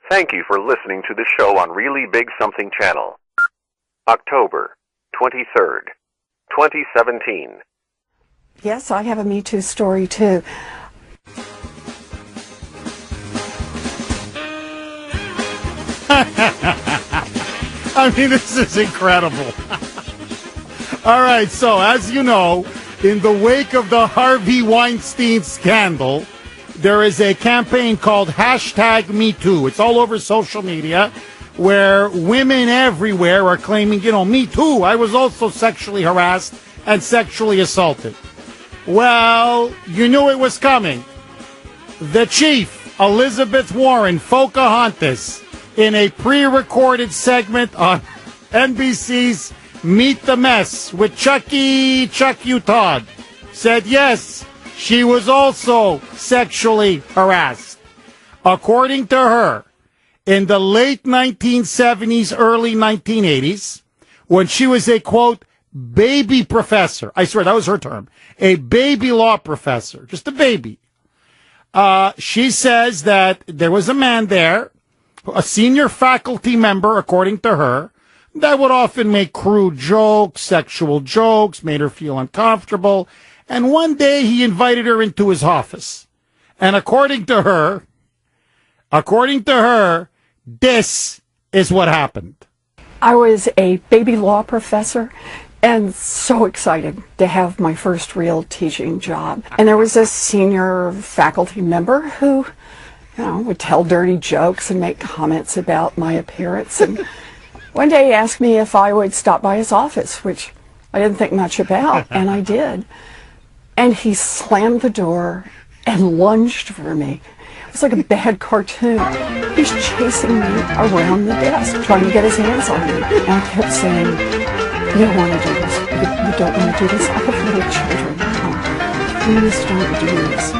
Thank you for listening to the show on Really Big Something Channel. October 23rd, 2017. Yes, I have a Me Too story, too. I mean, this is incredible. All right, so as you know, in the wake of the Harvey Weinstein scandal, there is a campaign called #MeToo. It's all over social media where women everywhere are claiming, me too. I was also sexually harassed and sexually assaulted. Well, you knew it was coming. The chief, Elizabeth Warren, Pocahontas, in a pre-recorded segment on NBC's Meet the Mess with Chuck U. Todd, said yes, she was also sexually harassed. According to her, in the late 1970s, early 1980s, when she was a, quote, baby professor, I swear that was her term, a baby law professor, just a baby, she says that there was a man there, a senior faculty member, according to her, that would often make crude jokes, sexual jokes, made her feel uncomfortable. And one day he invited her into his office. And according to her, this is what happened. I was a baby law professor and so excited to have my first real teaching job. And there was a senior faculty member who, would tell dirty jokes and make comments about my appearance. And one day he asked me if I would stop by his office, which I didn't think much about, and I did. And he slammed the door and lunged for me. It was like a bad cartoon. He's chasing me around the desk, trying to get his hands on me. And I kept saying, you don't want to do this. You don't want to do this. I have little children. Please don't do this.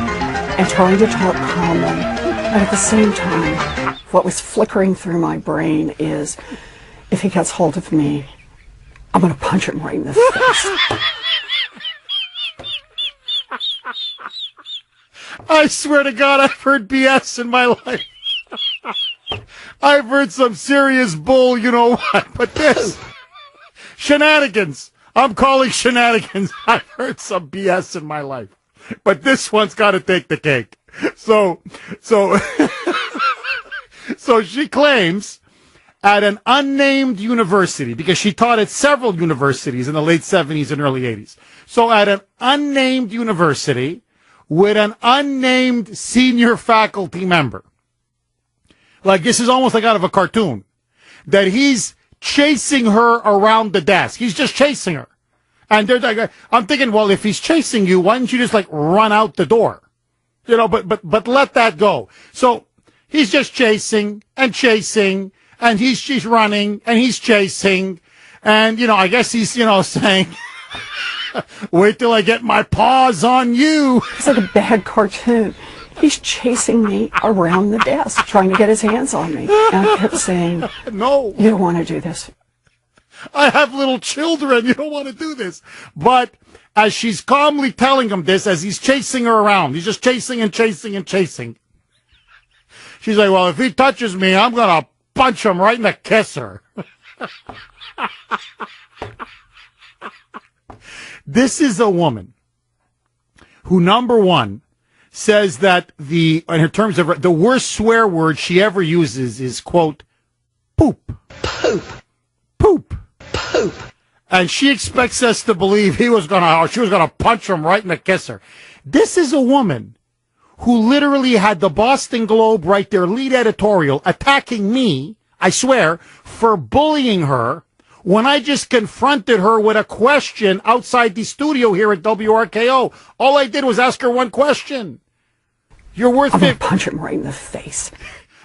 And trying to talk calmly. And at the same time, what was flickering through my brain is, if he gets hold of me, I'm going to punch him right in the face. I swear to God, I've heard BS in my life. I've heard some serious bull, you know what, but this, shenanigans. I'm calling shenanigans. I've heard some BS in my life, but this one's got to take the cake. So she claims at an unnamed university, because she taught at several universities in the late 70s and early 80s. So at an unnamed university with an unnamed senior faculty member, like this is almost like out of a cartoon, that he's chasing her around the desk. He's just chasing her. And they're like, I'm thinking, well, if he's chasing you, why don't you just run out the door? But let that go. So he's just chasing, and she's running, and he's chasing, and, I guess he's, saying, wait till I get my paws on you. It's like a bad cartoon. He's chasing me around the desk, trying to get his hands on me. And I kept saying, no, you don't want to do this. I have little children. You don't want to do this. But as she's calmly telling him this, as he's chasing her around, he's just chasing and chasing and chasing. She's like, well, if he touches me, I'm going to punch him right in the kisser. This is a woman who, number one, says that in terms of the worst swear word she ever uses is, quote, poop. Poop. Poop. Poop. And she expects us to believe she was going to punch him right in the kisser. This is a woman who literally had the Boston Globe write their lead editorial attacking me, I swear, for bullying her when I just confronted her with a question outside the studio here at WRKO. All I did was ask her one question. You're worth I'm going to punch him right in the face.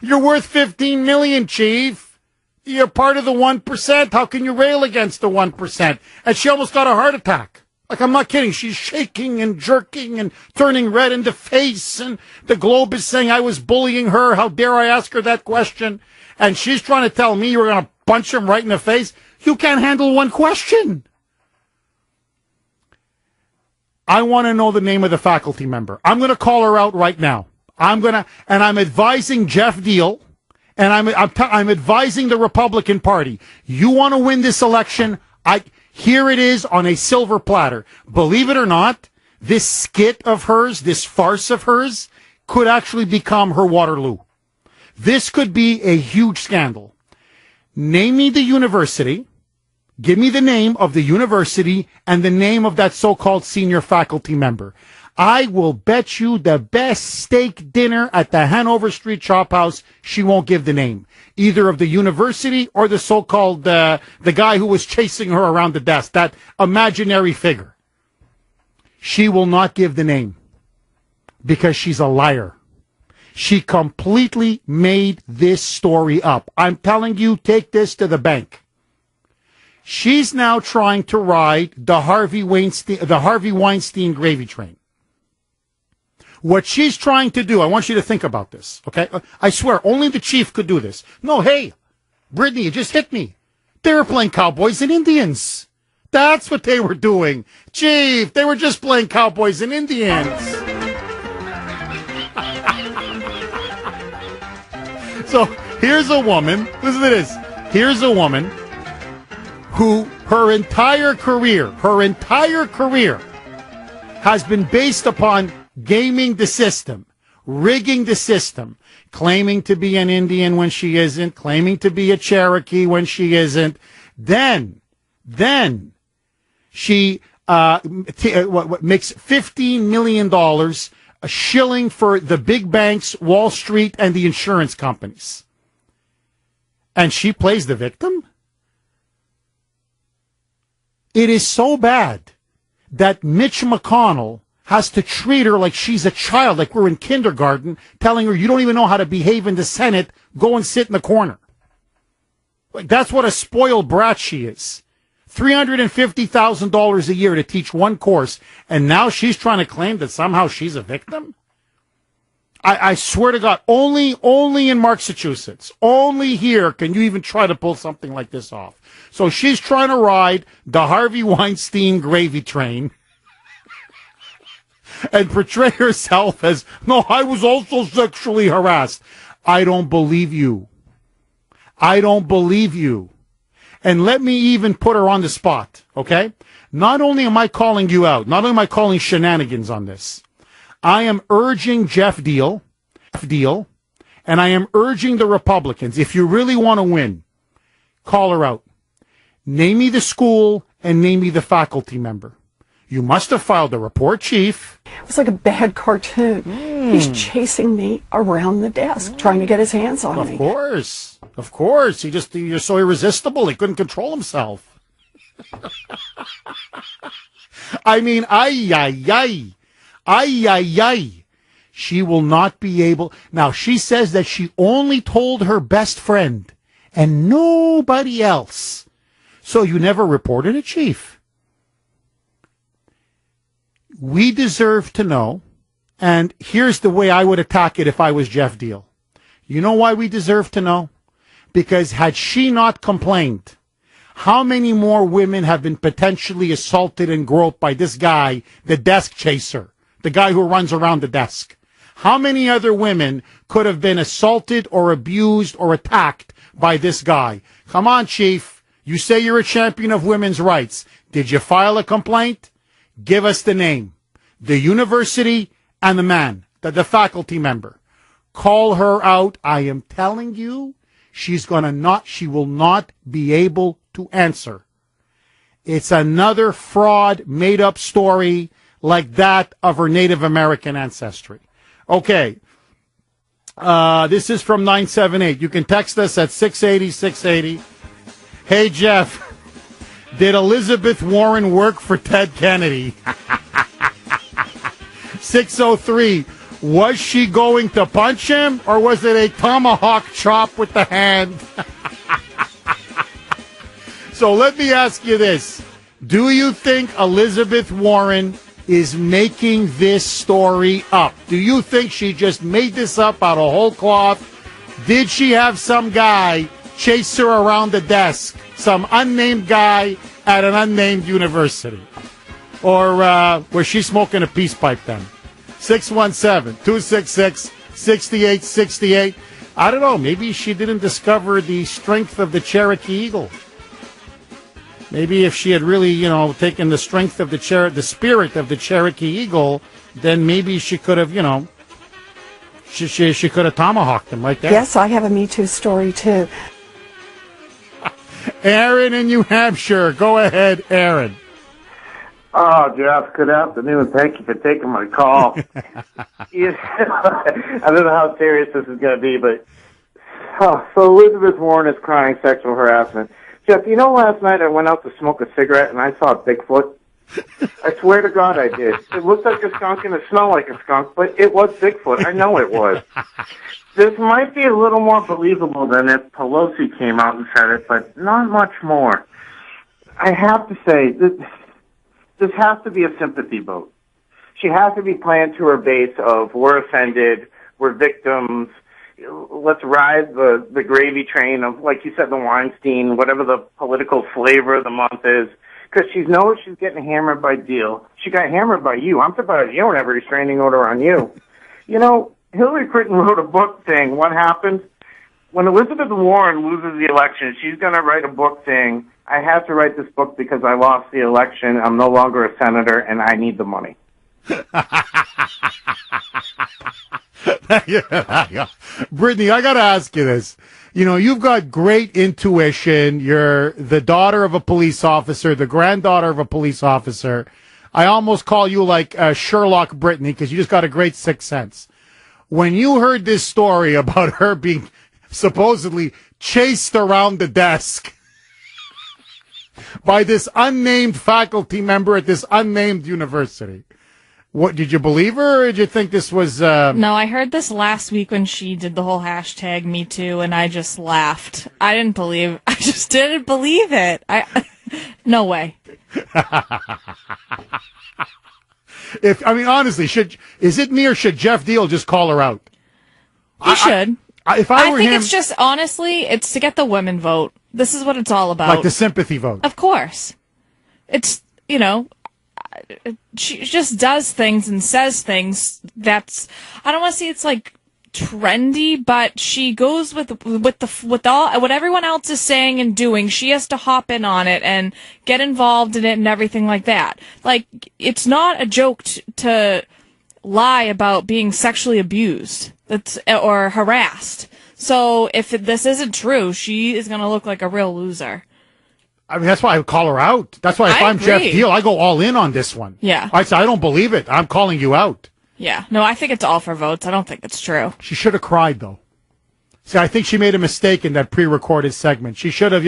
You're worth $15 million, Chief. You're part of the 1%. How can you rail against the 1%? And she almost got a heart attack. Like, I'm not kidding. She's shaking and jerking and turning red in the face. And the Globe is saying I was bullying her. How dare I ask her that question? And she's trying to tell me you were going to punch him right in the face. You can't handle one question. I want to know the name of the faculty member. I'm going to call her out right now. I'm advising Jeff Deal And I'm advising the Republican Party. You want to win this election? Here it is on a silver platter. Believe it or not, this skit of hers, this farce of hers, could actually become her Waterloo. This could be a huge scandal. Name me the university. Give me the name of the university and the name of that so-called senior faculty member. I will bet you the best steak dinner at the Hanover Street Chop House, she won't give the name. Either of the university or the so-called, the guy who was chasing her around the desk, that imaginary figure. She will not give the name because she's a liar. She completely made this story up. I'm telling you, take this to the bank. She's now trying to ride the Harvey Weinstein gravy train. What she's trying to do, I want you to think about this, okay? I swear, only the chief could do this. No, hey, Brittany, it just hit me. They were playing Cowboys and Indians. That's what they were doing. Chief, they were just playing Cowboys and Indians. So here's a woman, listen to this. Here's a woman who her entire career has been based upon gaming the system, rigging the system, claiming to be an Indian when she isn't, claiming to be a Cherokee when she isn't. Then she makes $15 million, a shilling for the big banks, Wall Street, and the insurance companies. And she plays the victim? It is so bad that Mitch McConnell has to treat her like she's a child, like we're in kindergarten, telling her you don't even know how to behave in the Senate, go and sit in the corner. Like, that's what a spoiled brat she is. $350,000 a year to teach one course, and now she's trying to claim that somehow she's a victim? I swear to God, only in Massachusetts, only here can you even try to pull something like this off. So she's trying to ride the Harvey Weinstein gravy train and portray herself as, no, I was also sexually harassed. I don't believe you. I don't believe you. And let me even put her on the spot, okay? Not only am I calling you out, not only am I calling shenanigans on this, I am urging Jeff Deal, and I am urging the Republicans, if you really want to win, call her out. Name me the school and name me the faculty member. You must have filed a report, Chief. It was like a bad cartoon. He's chasing me around the desk, trying to get his hands on me. Of course. You're so irresistible, he couldn't control himself. I mean, ay. She will not be able. Now, she says that she only told her best friend and nobody else. So you never reported it, Chief. We deserve to know, and here's the way I would attack it if I was Jeff Deal. You know why we deserve to know? Because had she not complained, how many more women have been potentially assaulted and groped by this guy, the desk chaser, the guy who runs around the desk? How many other women could have been assaulted or abused or attacked by this guy? Come on, Chief. You say you're a champion of women's rights. Did you file a complaint? Give us the name, the university, and the man, the faculty member. Call her out. I am telling you, she will not be able to answer. It's another fraud, made-up story like that of her Native American ancestry. Okay. This is from 978. You can text us at 680-680. Hey, Jeff. Did Elizabeth Warren work for Ted Kennedy? 603. Was she going to punch him, or was it a tomahawk chop with the hand? So let me ask you this. Do you think Elizabeth Warren is making this story up? Do you think she just made this up out of whole cloth? Did she have some guy chase her around the desk? Some unnamed guy at an unnamed university? Or was she smoking a peace pipe then? 617-266-6868. I don't know. Maybe she didn't discover the strength of the Cherokee Eagle. Maybe if she had really, taken the strength of the spirit of the Cherokee Eagle, then maybe she could have, she could have tomahawked him right there. Yes, I have a Me Too story, too. Aaron in New Hampshire. Go ahead, Aaron. Oh, Jeff, good afternoon. Thank you for taking my call. I don't know how serious this is going to be, but so Elizabeth Warren is crying sexual harassment. Jeff, last night I went out to smoke a cigarette and I saw Bigfoot. I swear to God I did. It looked like a skunk and it smelled like a skunk, but it was Bigfoot. I know it was. This might be a little more believable than if Pelosi came out and said it, but not much more. I have to say, this has to be a sympathy vote. She has to be playing to her base of we're offended, we're victims, let's ride the gravy train of, like you said, the Weinstein, whatever the political flavor of the month is, because she knows she's getting hammered by Deal. She got hammered by you. I'm surprised you don't have a restraining order on you. Hillary Clinton wrote a book saying what happened when Elizabeth Warren loses the election. She's going to write a book saying, I have to write this book because I lost the election. I'm no longer a senator, and I need the money. Brittany, I got to ask you this. You've got great intuition. You're the daughter of a police officer, the granddaughter of a police officer. I almost call you like Sherlock Brittany because you just got a great sixth sense. When you heard this story about her being supposedly chased around the desk by this unnamed faculty member at this unnamed university, what did you believe her, or did you think this was... No, I heard this last week when she did the whole hashtag Me Too, and I just laughed. I just didn't believe it. No way. Honestly, is it me or should Jeff Deal just call her out? He should. If I were him, it's just, honestly, it's to get the women vote. This is what it's all about. Like the sympathy vote. Of course. It's, she just does things and says things that's, I don't want to say it's like trendy, but she goes with all what everyone else is saying and doing. She has to hop in on it and get involved in it and everything like that. Like, it's not a joke to lie about being sexually abused or harassed. So if this isn't true, she is going to look like a real loser. That's why I would call her out. That's why if I'm agree. Jeff Deal, I go all in on this one. Yeah. I say, I don't believe it. I'm calling you out. Yeah. No, I think it's all for votes. I don't think it's true. She should have cried, though. See, I think she made a mistake in that pre-recorded segment. She should have,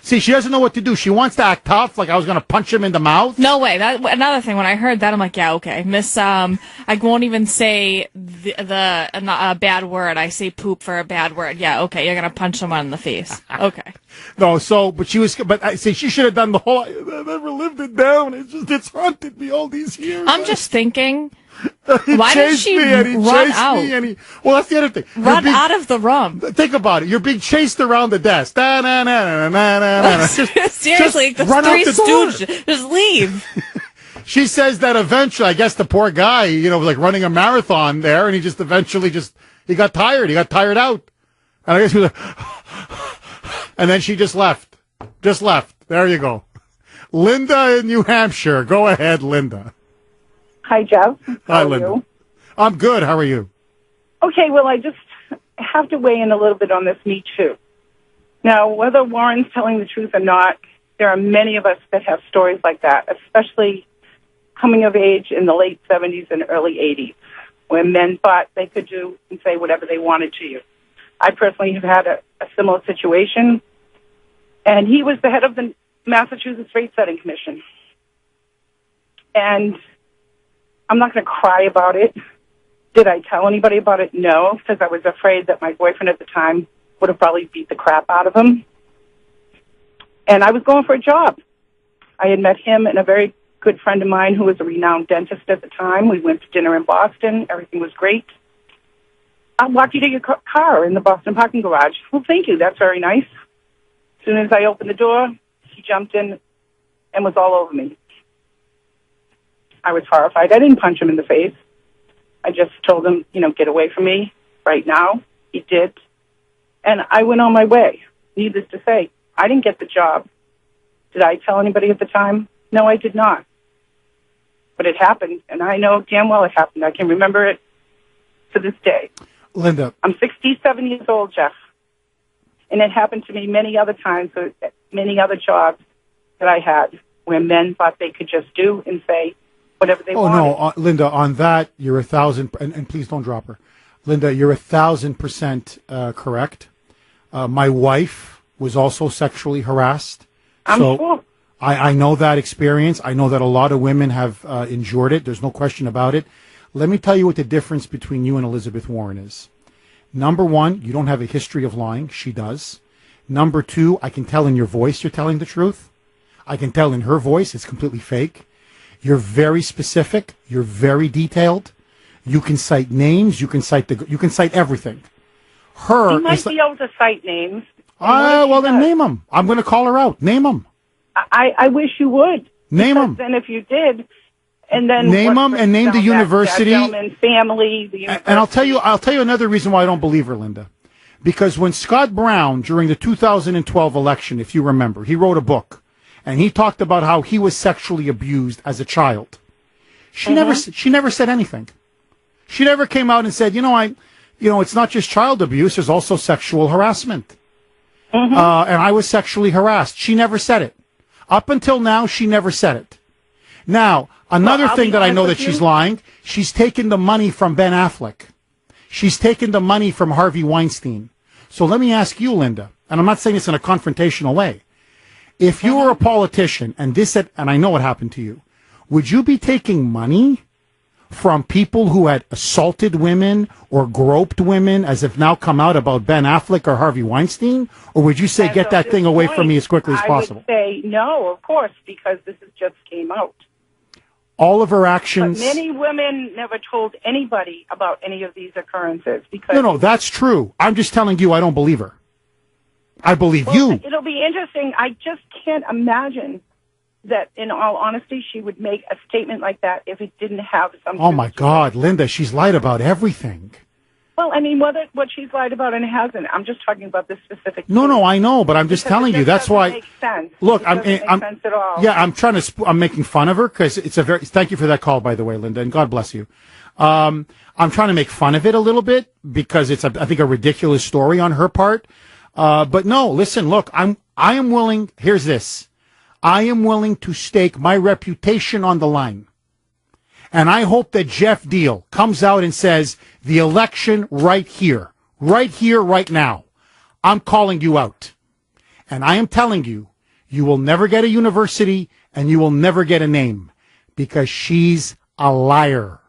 See, she doesn't know what to do. She wants to act tough, like I was going to punch him in the mouth. No way. Another thing, when I heard that, I'm like, yeah, okay. I won't even say a bad word. I say poop for a bad word. Yeah, okay. You're going to punch someone in the face. Okay. No, but I see, she should have done the whole, I never lived it down. It's haunted me all these years. I'm just thinking, why did she run out? Well, that's the other thing. Run out of the room. Think about it. You're being chased around the desk. Seriously, the Three Stooges. Just leave. She says that eventually, I guess the poor guy, was like running a marathon there, and he just eventually he got tired. He got tired out. And I guess he was like, and then she just left. Just left. There you go. Linda in New Hampshire. Go ahead, Linda. Hi, Jeff. Hi, Linda. I'm good. How are you? Okay, well, I just have to weigh in a little bit on this Me Too. Now, whether Warren's telling the truth or not, there are many of us that have stories like that, especially coming of age in the late 70s and early 80s, when men thought they could do and say whatever they wanted to you. I personally have had a similar situation, and he was the head of the Massachusetts Rate Setting Commission. And I'm not going to cry about it. Did I tell anybody about it? No, because I was afraid that my boyfriend at the time would have probably beat the crap out of him. And I was going for a job. I had met him and a very good friend of mine who was a renowned dentist at the time. We went to dinner in Boston. Everything was great. I'll walk you to your car in the Boston parking garage. Well, thank you. That's very nice. As soon as I opened the door, he jumped in and was all over me. I was horrified. I didn't punch him in the face. I just told him, get away from me. right now. He did. And I went on my way. Needless to say, I didn't get the job. Did I tell anybody at the time? No, I did not. But it happened, and I know damn well it happened. I can remember it to this day. Linda. I'm 67 years old, Jeff. And it happened to me many other times, many other jobs that I had where men thought they could just do and say whatever they wanted. Oh, no, Linda, on that, you're 1,000, and please don't drop her. Linda, you're 1,000% correct. My wife was also sexually harassed. I'm sure. I know that experience. I know that a lot of women have endured it. There's no question about it. Let me tell you what the difference between you and Elizabeth Warren is. Number one, you don't have a history of lying. She does. Number two, I can tell in your voice you're telling the truth. I can tell in her voice it's completely fake. You're very specific. You're very detailed. You can cite names. You can cite everything. You might be able to cite names. Well, then name them. I'm going to call her out. Name them. I wish you would. Name them. Then if you did, and then name them and name the university. That gentleman's family. The university. And I'll tell you another reason why I don't believe her, Linda. Because when Scott Brown, during the 2012 election, if you remember, he wrote a book, and he talked about how he was sexually abused as a child. She never said anything. She never came out and said, it's not just child abuse, there's also sexual harassment. And I was sexually harassed. She never said it. Up until now, she never said it. Now, another thing that I know that she's lying, she's taken the money from Ben Affleck. She's taken the money from Harvey Weinstein. So let me ask you, Linda, and I'm not saying this in a confrontational way. If you were a politician and I know what happened to you, would you be taking money from people who had assaulted women or groped women as have now come out about Ben Affleck or Harvey Weinstein? Or would you say, get that thing away from me as quickly as possible? I would say no, of course, because this just came out. All of her actions... But many women never told anybody about any of these occurrences. Because No, that's true. I'm just telling you I don't believe her. I believe you. It'll be interesting. I just can't imagine that, in all honesty, she would make a statement like that if it didn't have something. Oh, my God, Linda, she's lied about everything. Well, I mean, what she's lied about and hasn't. I'm just talking about this specific case. No, I know, but I'm just telling you. That's why. Make sense. Look, I'm make sense at all. Yeah, I'm making fun of her because it's a very. Thank you for that call, by the way, Linda, and God bless you. I'm trying to make fun of it a little bit because it's, I think, a ridiculous story on her part. But no, listen, look, I am willing. Here's this. I am willing to stake my reputation on the line. And I hope that Jeff Deal comes out and says, the election right here, right now, I'm calling you out. And I am telling you, you will never get a university and you will never get a name because she's a liar.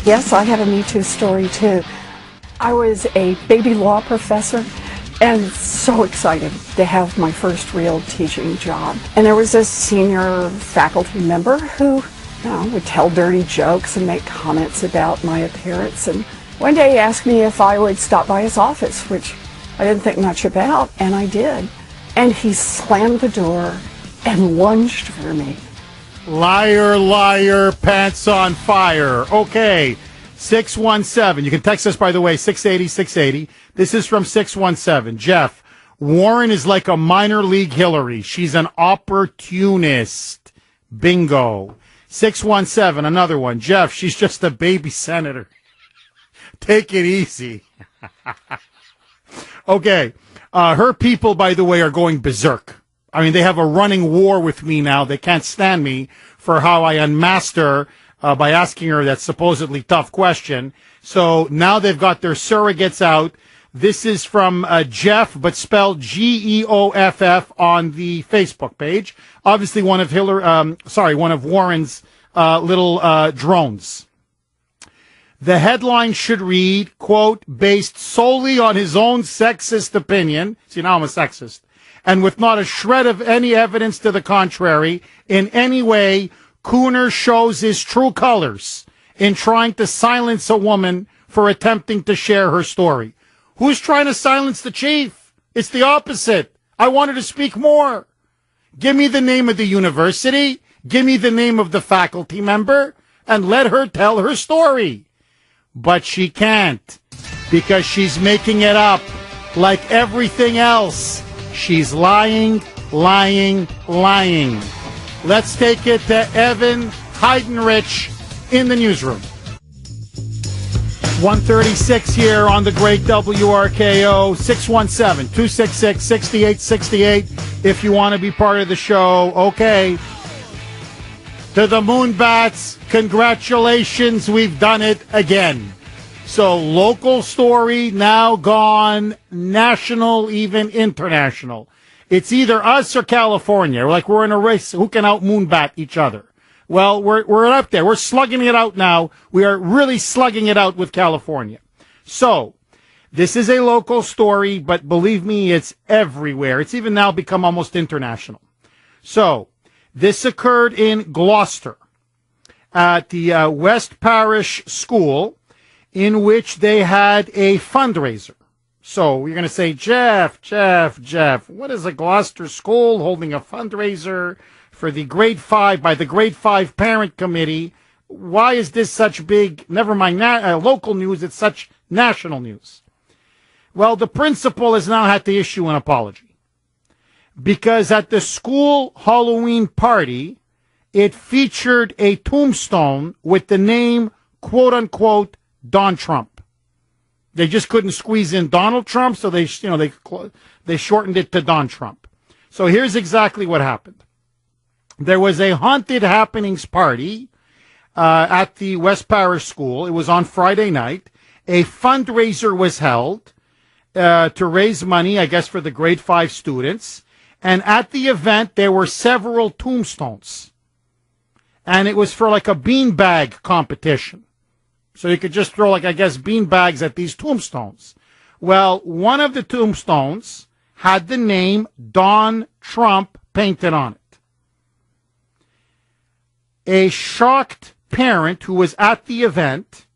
Yes, I have a Me Too story too. I was a baby law professor and so excited to have my first real teaching job. And there was a senior faculty member who, would tell dirty jokes and make comments about my appearance. And one day he asked me if I would stop by his office, which I didn't think much about, and I did. And he slammed the door and lunged for me. Liar, liar, pants on fire. Okay. 617. You can text us, by the way, 680-680. This is from 617. Jeff, Warren is like a minor league Hillary. She's an opportunist. Bingo. 617, another one. Jeff, she's just a baby senator. Take it easy. Okay. Her people, by the way, are going berserk. I mean, they have a running war with me now. They can't stand me for how I unmasked her by asking her that supposedly tough question. So now they've got their surrogates out. This is from Jeff, but spelled Geoff on the Facebook page. Obviously, one of Warren's little drones. The headline should read, quote, based solely on his own sexist opinion. See, now I'm a sexist. And with not a shred of any evidence to the contrary, in any way, Kuhner shows his true colors in trying to silence a woman for attempting to share her story. Who's trying to silence the chief? It's the opposite. I want her to speak more. Give me the name of the university. Give me the name of the faculty member and let her tell her story. but she can't because she's making it up like everything else. She's lying, lying, lying. Let's take it to Evan Heidenrich in the newsroom. 136 here on the great WRKO, 617-266-6868 if you want to be part of the show. Okay. To the Moonbats, congratulations, we've done it again. So local story now gone national, even international. It's either us or California. We're in a race. Who can out Moonbat each other? Well, we're up there. We're slugging it out now. We are really slugging it out with California. So this is a local story, but believe me, it's everywhere. It's even now become almost international. So this occurred in Gloucester at the West Parish School, in which they had a fundraiser. So you're going to say, Jeff, what is a Gloucester school holding a fundraiser for the grade 5 by the grade 5 parent committee? Why is this such big, never mind local news, it's such national news? Well, the principal has now had to issue an apology because at the school Halloween party, it featured a tombstone with the name, quote unquote, Don Trump. They just couldn't squeeze in Donald Trump, so they shortened it to Don Trump. So here's exactly what happened. There was a haunted happenings party at the West Parish School. It was on Friday night. A fundraiser was held to raise money, I guess, for the grade 5 students. And at the event, there were several tombstones. And it was for like a beanbag competition. So you could just throw, like, I guess, bean bags at these tombstones. Well, one of the tombstones had the name Don Trump painted on it. A shocked parent who was at the event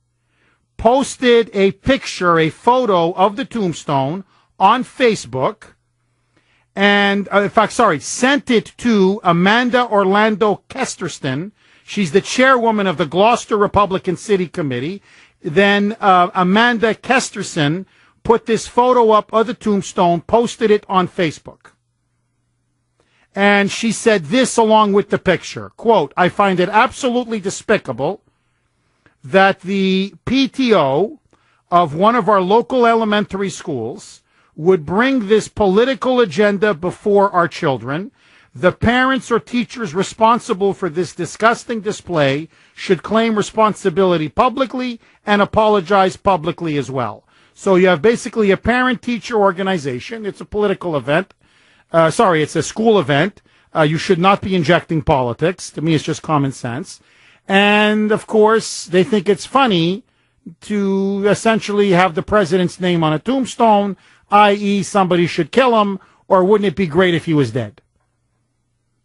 posted a picture, a photo of the tombstone on Facebook, and, sent it to Amanda Orlando Kesterston. She's the chairwoman of the Gloucester Republican City Committee. Then Amanda Kesterson put this photo up of the tombstone, posted it on Facebook. And she said this along with the picture, quote, I find it absolutely despicable that the PTO of one of our local elementary schools would bring this political agenda before our children. The parents or teachers responsible for this disgusting display should claim responsibility publicly and apologize publicly as well. So you have basically a parent-teacher organization. It's a political event. It's a school event. You should not be injecting politics. To me, it's just common sense. And, of course, they think it's funny to essentially have the president's name on a tombstone, i.e. somebody should kill him, or wouldn't it be great if he was dead?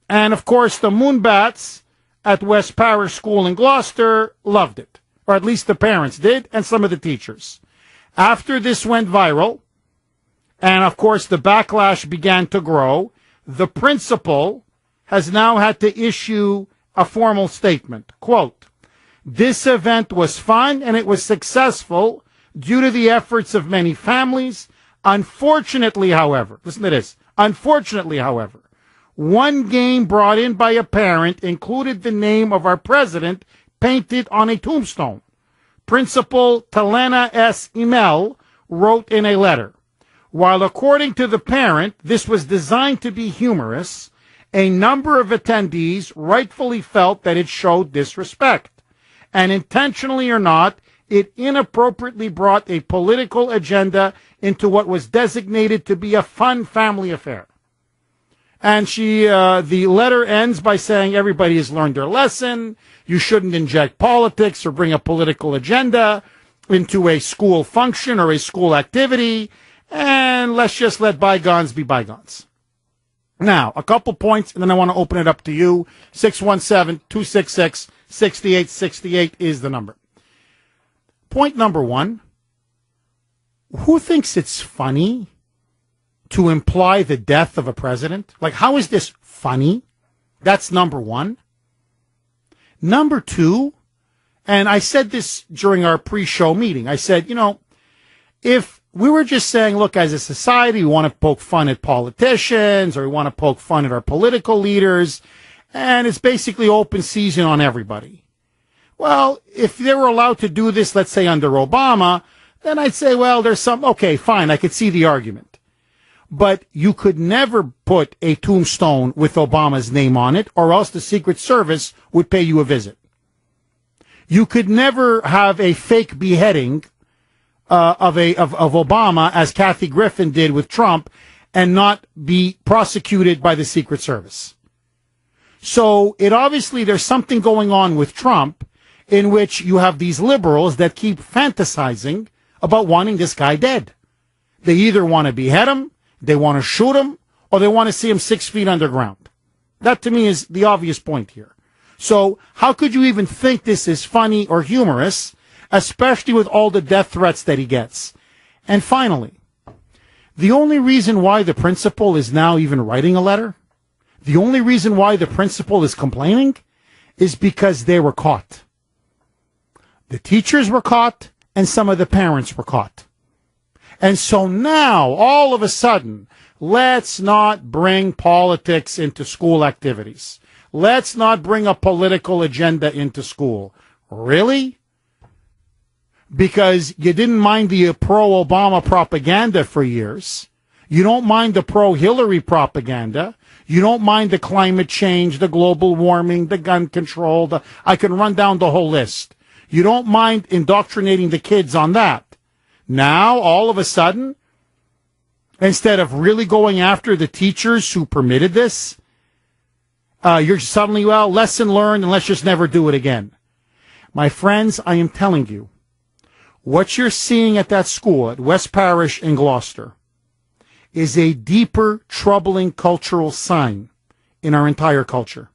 And, of course, the Moonbats at West Parish School in Gloucester loved it, or at least the parents did, and some of the teachers. After this went viral, and, of course, the backlash began to grow, the principal has now had to issue a formal statement. Quote, this event was fun and it was successful due to the efforts of many families. Unfortunately, however, listen to this. Unfortunately, however, one game brought in by a parent included the name of our president painted on a tombstone. Principal Talena S. Imel wrote in a letter, while according to the parent, this was designed to be humorous, a number of attendees rightfully felt that it showed disrespect. And intentionally or not, it inappropriately brought a political agenda into what was designated to be a fun family affair. And the letter ends by saying everybody has learned their lesson. You shouldn't inject politics or bring a political agenda into a school function or a school activity. And let's just let bygones be bygones. Now, a couple points, and then I want to open it up to you. 617-266-6868 is the number. Point number one, who thinks it's funny to imply the death of a president? Like, how is this funny? That's number one. Number two, And I said this during our pre-show meeting. I said, if we were just saying, look, as a society, we want to poke fun at politicians or we want to poke fun at our political leaders, and it's basically open season on everybody. Well, if they were allowed to do this, let's say under Obama, then I'd say, well, okay, fine, I could see the argument. But you could never put a tombstone with Obama's name on it, or else the Secret Service would pay you a visit. You could never have a fake beheading of Obama, as Kathy Griffin did with Trump, and not be prosecuted by the Secret Service. So there's something going on with Trump in which you have these liberals that keep fantasizing about wanting this guy dead. They either want to behead him, they want to shoot him, or they want to see him 6 feet underground. That to me is the obvious point here. So how could you even think this is funny or humorous, especially with all the death threats that he gets? And finally, the only reason why the principal is now even writing a letter, the only reason why the principal is complaining, is because they were caught. The teachers were caught, and some of the parents were caught. And so now, all of a sudden, let's not bring politics into school activities. Let's not bring a political agenda into school. Really? Because you didn't mind the pro-Obama propaganda for years. You don't mind the pro-Hillary propaganda. You don't mind the climate change, the global warming, the gun control. I can run down the whole list. You don't mind indoctrinating the kids on that. Now, all of a sudden, instead of really going after the teachers who permitted this, you're suddenly, lesson learned, and let's just never do it again. My friends, I am telling you, what you're seeing at that school, at West Parish in Gloucester, is a deeper, troubling cultural sign in our entire culture,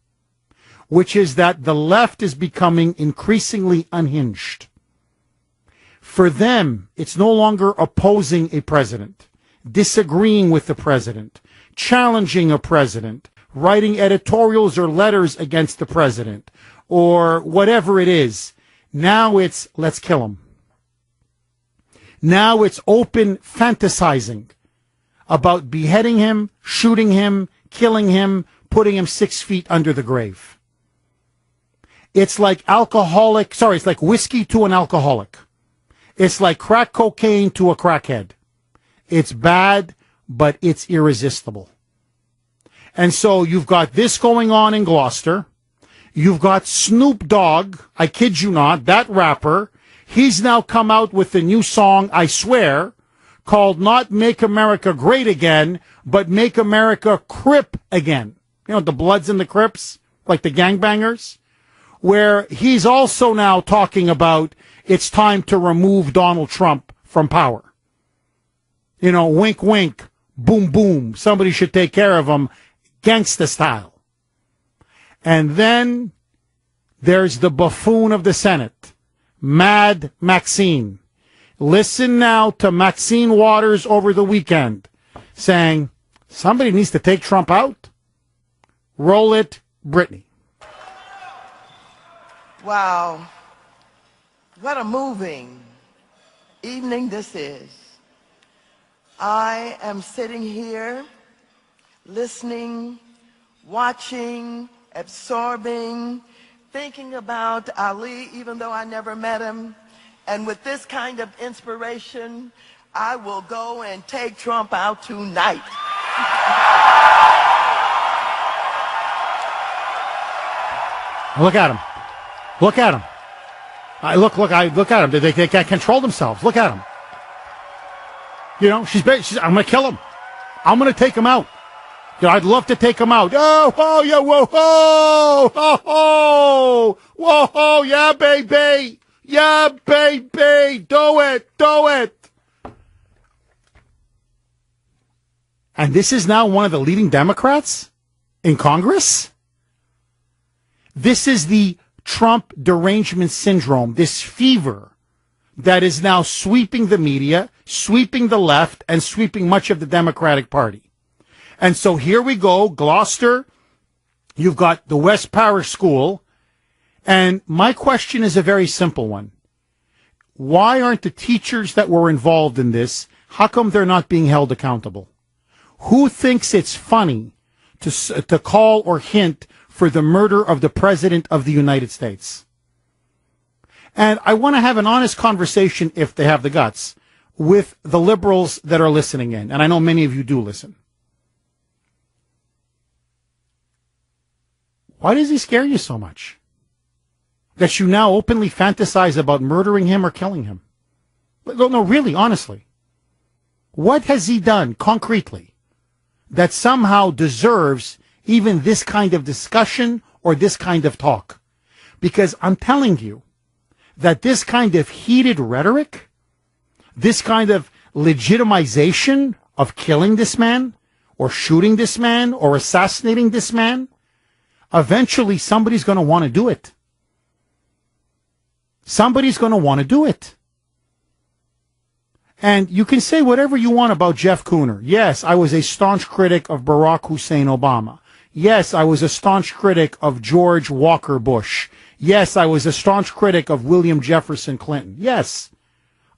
which is that the left is becoming increasingly unhinged. For them, it's no longer opposing a president, disagreeing with the president, challenging a president, writing editorials or letters against the president, or whatever it is. Now it's, let's kill him. Now it's open fantasizing about beheading him, shooting him, killing him, putting him 6 feet under the grave. It's like it's like whiskey to an alcoholic. It's like crack cocaine to a crackhead. It's bad, but it's irresistible. And so you've got this going on in Gloucester. You've got Snoop Dogg, I kid you not, that rapper. He's now come out with a new song, I swear, called not Make America Great Again, but Make America Crip Again. You know, the Bloods and the Crips, like the gangbangers, where he's also now talking about it's time to remove Donald Trump from power. You know, wink, wink, boom, boom. Somebody should take care of him, gangsta style. And then there's the buffoon of the Senate, Mad Maxine. Listen now to Maxine Waters over the weekend saying, somebody needs to take Trump out. Roll it, Brittany. Wow. What a moving evening this is. I am sitting here listening, watching, absorbing, thinking about Ali, even though I never met him. And with this kind of inspiration, I will go and take Trump out tonight. Look at him. Look at him. I look at him. They can't control themselves. Look at him. You know, she's I'm going to kill him. I'm going to take him out. You know, I'd love to take him out. Oh, yeah, whoa, whoa, yeah, baby. Yeah, baby. Do it. And this is now one of the leading Democrats in Congress? This is the Trump derangement syndrome, this fever that is now sweeping the media, sweeping the left, and sweeping much of the Democratic Party. And so here we go, Gloucester, you've got the West Parish School, And my question is a very simple one. Why aren't the teachers that were involved in this, how come they're not being held accountable? Who thinks it's funny to call or hint for the murder of the President of the United States? And I want to have an honest conversation, if they have the guts, with the liberals that are listening in. And I know many of you do listen. Why does he scare you so much? That you now openly fantasize about murdering him or killing him? No, really, honestly. What has he done concretely that somehow deserves even this kind of discussion or this kind of talk? Because I'm telling you that this kind of heated rhetoric, this kind of legitimization of killing this man or shooting this man or assassinating this man, eventually somebody's going to want to do it. Somebody's going to want to do it. And you can say whatever you want about Jeff Kuhner. Yes, I was a staunch critic of Barack Hussein Obama. Yes, I was a staunch critic of George Walker Bush. Yes, I was a staunch critic of William Jefferson Clinton. Yes,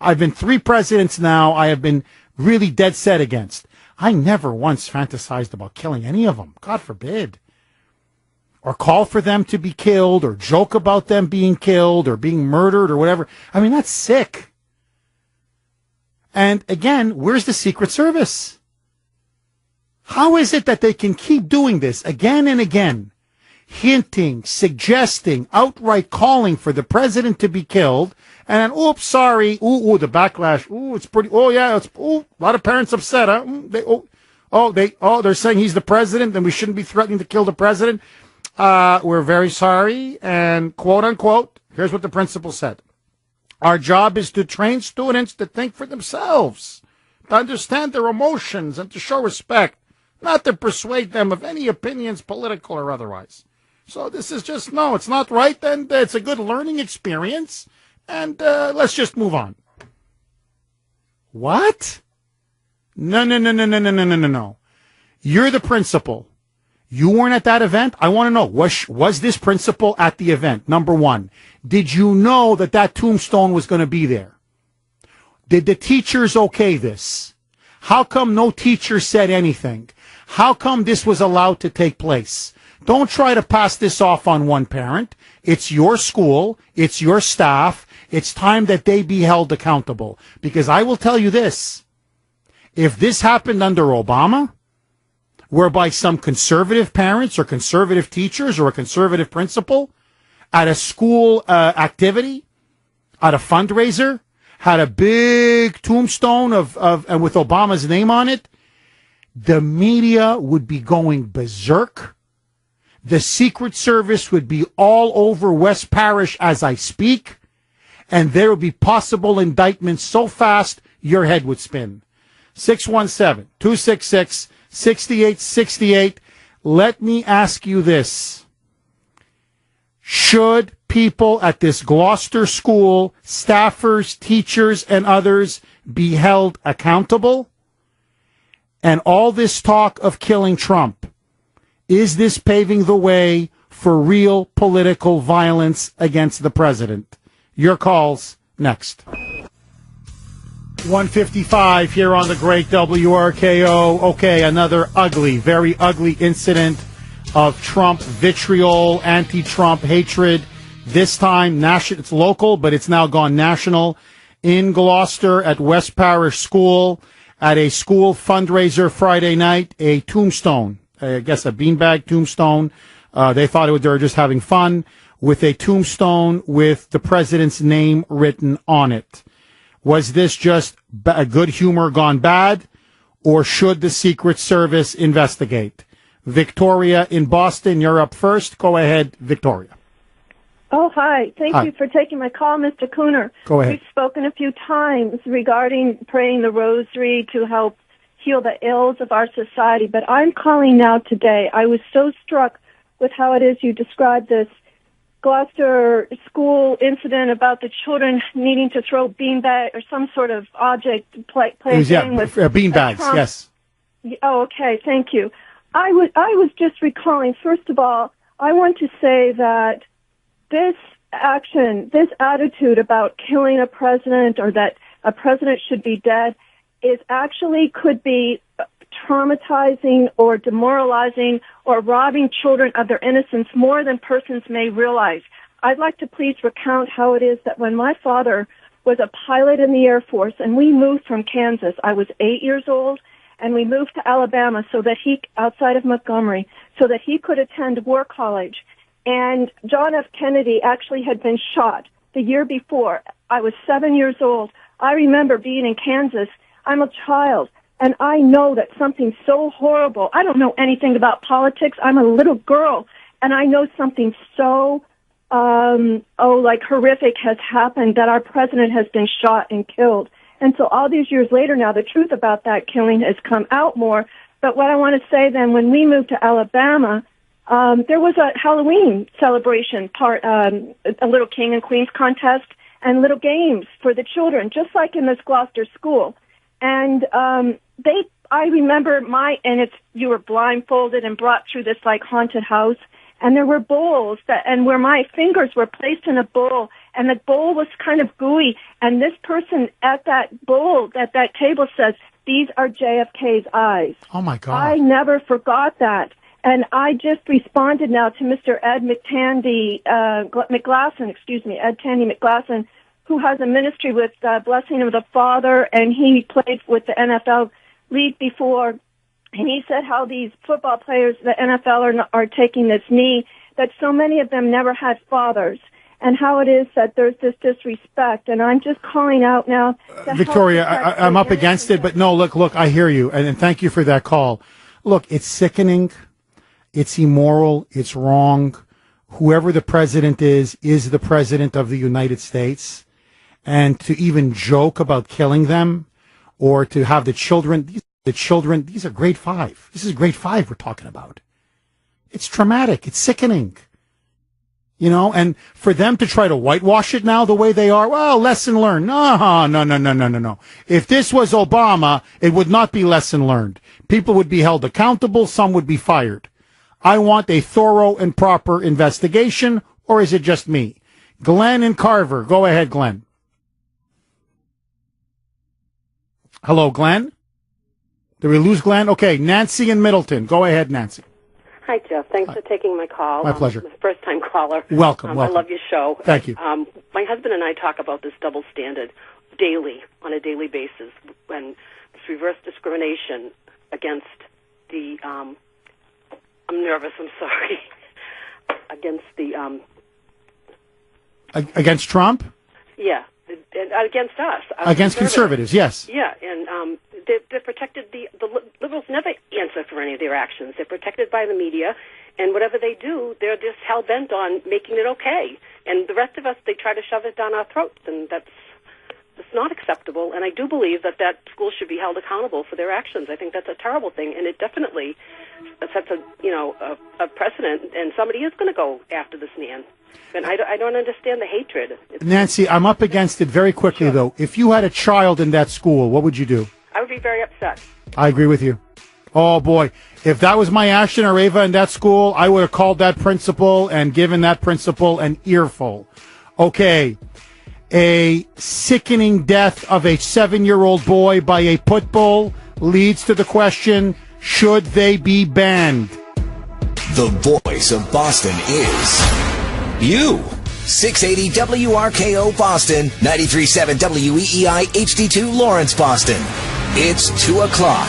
I've been 3 presidents now I have been really dead set against. I never once fantasized about killing any of them. God forbid. Or call for them to be killed, or joke about them being killed, or being murdered, or whatever. I mean, that's sick. And again, where's the Secret Service? How is it that they can keep doing this again and again? Hinting, suggesting, outright calling for the president to be killed, and then, oops, sorry, the backlash, it's pretty, a lot of parents upset, huh? They're saying he's the president, then we shouldn't be threatening to kill the president. We're very sorry, and quote unquote, here's what the principal said. Our job is to train students to think for themselves, to understand their emotions, and to show respect, not to persuade them of any opinions, political or otherwise. So this is just, no, it's not right, then it's a good learning experience, and let's just move on. What? No. You're the principal. You weren't at that event? I want to know, was this principal at the event? Number one. Did you know that tombstone was going to be there? Did the teachers okay this? How come no teacher said anything? How come this was allowed to take place? Don't try to pass this off on one parent. It's your school. It's your staff. It's time that they be held accountable. Because I will tell you this. If this happened under Obama, whereby some conservative parents or conservative teachers or a conservative principal at a school activity, at a fundraiser, had a big tombstone and with Obama's name on it, the media would be going berserk. The Secret Service would be all over West Parish as I speak, and there would be possible indictments so fast your head would spin. 617-266-6868. Let me ask you this. Should people at this Gloucester school, staffers, teachers, and others be held accountable? And all this talk of killing Trump, is this paving the way for real political violence against the president? Your calls next. 155 here on the great WRKO. Okay, another ugly, very ugly incident of Trump vitriol, anti-Trump hatred. This time, it's local, but it's now gone national. In Gloucester at West Parish School, at a school fundraiser Friday night, a tombstone, I guess a beanbag tombstone. They thought they were just having fun with a tombstone with the president's name written on it. Was this just a good humor gone bad, or should the Secret Service investigate? Victoria in Boston, you're up first. Go ahead, Victoria. Oh, hi. Thank you for taking my call, Mr. Kuhner. Go ahead. We've spoken a few times regarding praying the rosary to help heal the ills of our society, but I'm calling now today. I was so struck with how it is you described this Gloucester school incident about the children needing to throw beanbag or some sort of object play a game with beanbags. Yes. Oh, okay. Thank you. I was just recalling. First of all, I want to say that this action, this attitude about killing a president or that a president should be dead could be traumatizing or demoralizing or robbing children of their innocence more than persons may realize. I'd like to please recount how it is that when my father was a pilot in the Air Force and we moved from Kansas, I was 8 years old, and we moved to Alabama outside of Montgomery, so that he could attend War College. And John F. Kennedy actually had been shot the year before. I was 7 years old. I remember being in Kansas. I'm a child, and I know that something so horrible, I don't know anything about politics. I'm a little girl, and I know something so, horrific has happened, that our president has been shot and killed. And so all these years later now, the truth about that killing has come out more. But what I want to say then, when we moved to Alabama, there was a Halloween celebration a little king and queens contest and little games for the children, just like in this Gloucester school. And I remember you were blindfolded and brought through this like haunted house, and there were bowls and where my fingers were placed in a bowl, and the bowl was kind of gooey, and this person at that bowl, at that table says, "These are JFK's eyes." Oh my God. I never forgot that. And I just responded now to Mr. Ed Tandy McGlasson, who has a ministry with Blessing of the Father, and he played with the NFL league before. And he said how these football players, the NFL, are taking this knee, that so many of them never had fathers, and how it is that there's this disrespect. And I'm just calling out now. Victoria, I'm up against it, but no, look, I hear you, and thank you for that call. Look, it's sickening. It's immoral. It's wrong. Whoever the president is the president of the United States. And to even joke about killing them, or to have the children, these are grade 5. This is grade 5 we're talking about. It's traumatic. It's sickening. And for them to try to whitewash it now the way they are, well, lesson learned. No. If this was Obama, it would not be lesson learned. People would be held accountable. Some would be fired. I want a thorough and proper investigation, or is it just me? Glenn and Carver. Go ahead, Glenn. Hello, Glenn? Did we lose Glenn? Okay, Nancy in Middleton. Go ahead, Nancy. Hi, Jeff. Thanks for taking my call. My pleasure. I'm a first-time caller. Welcome. I love your show. Thank you. My husband and I talk about this double standard on a daily basis, when this reverse discrimination against the, I'm nervous, I'm sorry, against the... Against Trump? Yeah, against us. Against conservatives, yes. Yeah, and they're protected. The liberals never answer for any of their actions. They're protected by the media, and whatever they do, they're just hell-bent on making it okay. And the rest of us, they try to shove it down our throats, and that's not acceptable. And I do believe that school should be held accountable for their actions. I think that's a terrible thing, and it definitely sets a precedent, and somebody is going to go after this man. And I don't understand the hatred. Nancy, I'm up against it very quickly, Sure. though. If you had a child in that school, what would you do? I would be very upset. I agree with you. Oh, boy. If that was my Ashton or Ava in that school, I would have called that principal and given that principal an earful. Okay. A sickening death of a 7-year-old boy by a pit bull leads to the question, should they be banned? The voice of Boston is you. 680 WRKO Boston, 93.7 WEEI HD2 Lawrence, Boston. It's 2 o'clock.